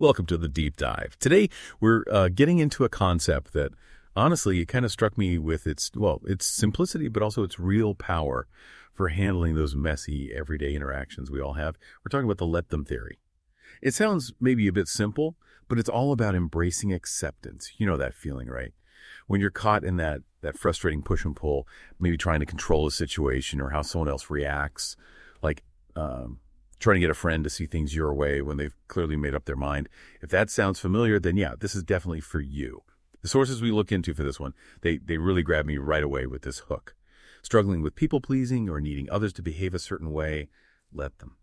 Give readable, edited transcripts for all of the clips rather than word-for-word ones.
Welcome to the deep dive. Today, we're getting into a concept that, honestly, it kind of struck me with its simplicity, but also its real power for handling those messy, everyday interactions we all have. We're talking about the let them theory. It sounds maybe a bit simple, but it's all about embracing acceptance. You know that feeling, right? When you're caught in that frustrating push and pull, maybe trying to control a situation or how someone else reacts, like trying to get a friend to see things your way when they've clearly made up their mind. If that sounds familiar, then yeah, this is definitely for you. The sources we look into for this one, they really grab me right away with this hook. Struggling with people-pleasing or needing others to behave a certain way, let them.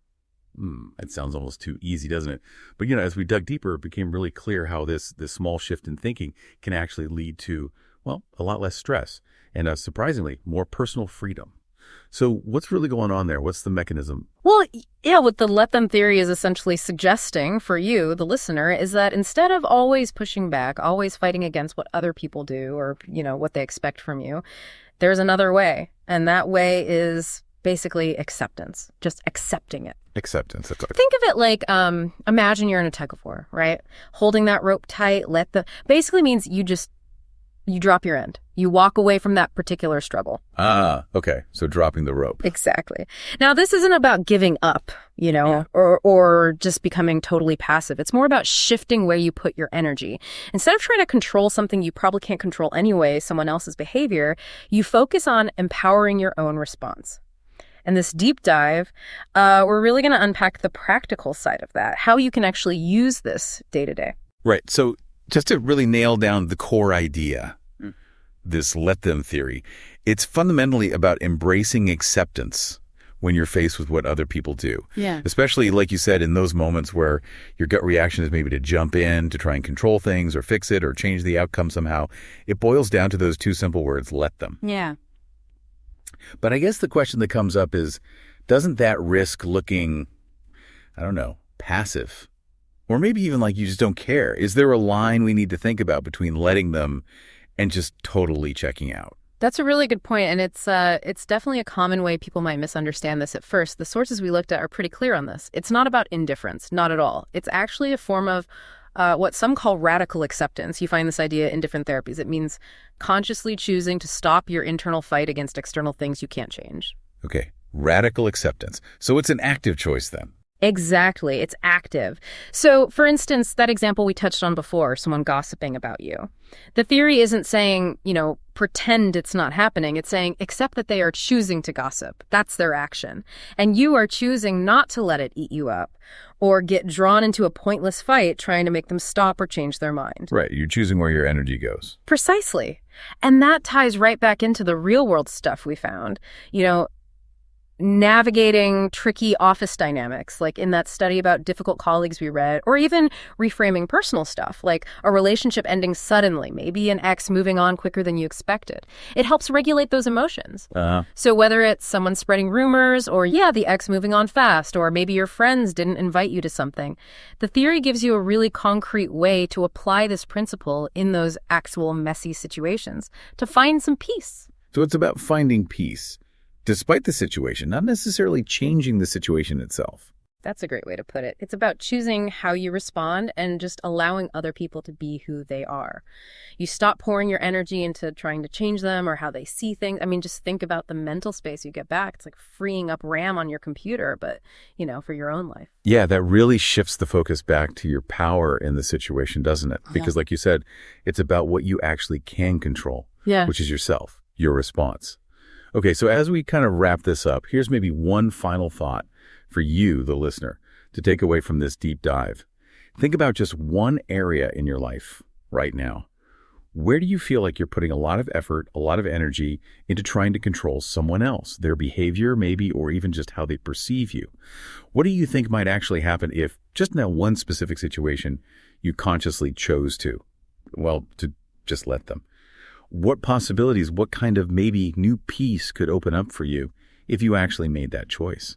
It sounds almost too easy, doesn't it? But, as we dug deeper, it became really clear how this small shift in thinking can actually lead to, a lot less stress and, surprisingly, more personal freedom. So what's really going on there? What's the mechanism? Well, yeah, what the let them theory is essentially suggesting for you, the listener, is that instead of always pushing back, always fighting against what other people do or, what they expect from you, there's another way. And that way is basically acceptance, just accepting it. Acceptance. Think of it like, imagine you're in a tug of war, right? Holding that rope tight, basically means you drop your end. You walk away from that particular struggle. Okay. So dropping the rope. Exactly. Now, this isn't about giving up, or just becoming totally passive. It's more about shifting where you put your energy. Instead of trying to control something you probably can't control anyway, someone else's behavior, you focus on empowering your own response. And this deep dive, we're really going to unpack the practical side of that, how you can actually use this day to day. Right. So just to really nail down the core idea, this let them theory, it's fundamentally about embracing acceptance when you're faced with what other people do. Yeah. Especially, like you said, in those moments where your gut reaction is maybe to jump in, to try and control things or fix it or change the outcome somehow. It boils down to those two simple words, let them. Yeah. But I guess the question that comes up is, doesn't that risk looking, passive? Or maybe even like you just don't care. Is there a line we need to think about between letting them and just totally checking out? That's a really good point, and it's definitely a common way people might misunderstand this at first. The sources we looked at are pretty clear on this. It's not about indifference, not at all. It's actually a form of what some call radical acceptance. You find this idea in different therapies. It means consciously choosing to stop your internal fight against external things you can't change. Okay, radical acceptance. So it's an active choice then. Exactly. It's active. So, for instance, that example we touched on before, someone gossiping about you. The theory isn't saying, pretend it's not happening. It's saying accept that they are choosing to gossip. That's their action. And you are choosing not to let it eat you up or get drawn into a pointless fight trying to make them stop or change their mind. Right. You're choosing where your energy goes. Precisely. And that ties right back into the real world stuff we found. Navigating tricky office dynamics, like in that study about difficult colleagues we read, or even reframing personal stuff, like a relationship ending suddenly, maybe an ex moving on quicker than you expected. It helps regulate those emotions. So whether it's someone spreading rumors, or the ex moving on fast, or maybe your friends didn't invite you to something, the theory gives you a really concrete way to apply this principle in those actual messy situations to find some peace. So it's about finding peace despite the situation, not necessarily changing the situation itself. That's a great way to put it. It's about choosing how you respond and just allowing other people to be who they are. You stop pouring your energy into trying to change them or how they see things. Just think about the mental space you get back. It's like freeing up RAM on your computer, but, for your own life. Yeah, that really shifts the focus back to your power in the situation, doesn't it? Because like you said, it's about what you actually can control, which is yourself, your response. Okay, so as we kind of wrap this up, here's maybe one final thought for you, the listener, to take away from this deep dive. Think about just one area in your life right now. Where do you feel like you're putting a lot of effort, a lot of energy into trying to control someone else, their behavior maybe, or even just how they perceive you? What do you think might actually happen if, just in that one specific situation, you consciously chose to just let them? What possibilities, what kind of maybe new peace could open up for you if you actually made that choice?